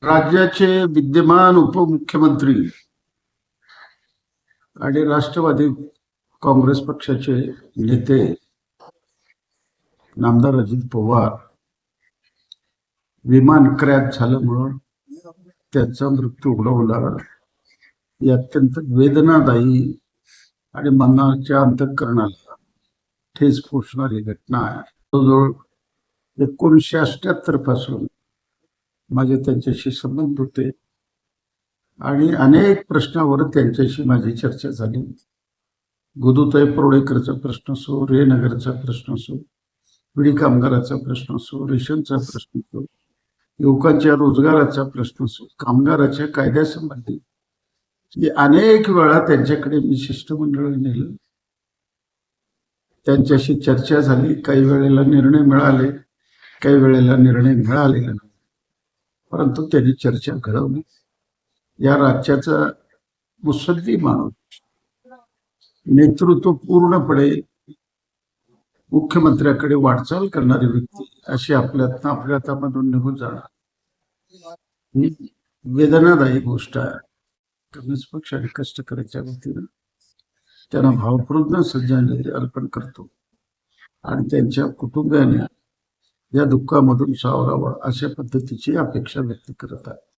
राज्याचे विद्यमान उपमुख्यमंत्री आणि राष्ट्रवादी काँग्रेस पक्षाचे नेते नामदार अजित पवार विमान क्रॅश झाल्यामुळं त्याचा मृत्यू घडवला ही अत्यंत वेदनादायी आणि मनाच्या अंतःकरणाला ठेच पोचणारी घटना आहे. जवळजवळ 1978 पासून माझे त्यांच्याशी संबंध होते आणि अनेक प्रश्नावर त्यांच्याशी माझी चर्चा झाली. गोदूताई परोळेकरचा प्रश्न असो, रेनगरचा प्रश्न असो, विडी कामगाराचा प्रश्न असो, रेशनचा प्रश्न असो, युवकांच्या रोजगाराचा प्रश्न असो, कामगाराच्या कायद्यासंबंधी अनेक वेळा त्यांच्याकडे मी शिष्टमंडळ नेलं. त्यांच्याशी चर्चा झाली. काही वेळेला निर्णय मिळाले, काही वेळेला निर्णय मिळालेला नाही, परंतु त्यांनी चर्चा घडवली. या राज्याचा मुत्सद्दी माणूस, नेतृत्व पूर्णपणे मुख्यमंत्र्याकडे वाटचाल करणारी व्यक्ती अशी आपल्या हातामधून निघून जाणार ही वेदनादायी गोष्ट आहे. कम्युनिस्ट पक्ष आणि कष्टकऱ्याच्या वतीनं त्यांना भावपूर्ण श्रद्धांजली अर्पण करतो आणि त्यांच्या कुटुंबियाने या दुःखामधून सावरावं अशा पद्धतीची अपेक्षा व्यक्त करत आहे.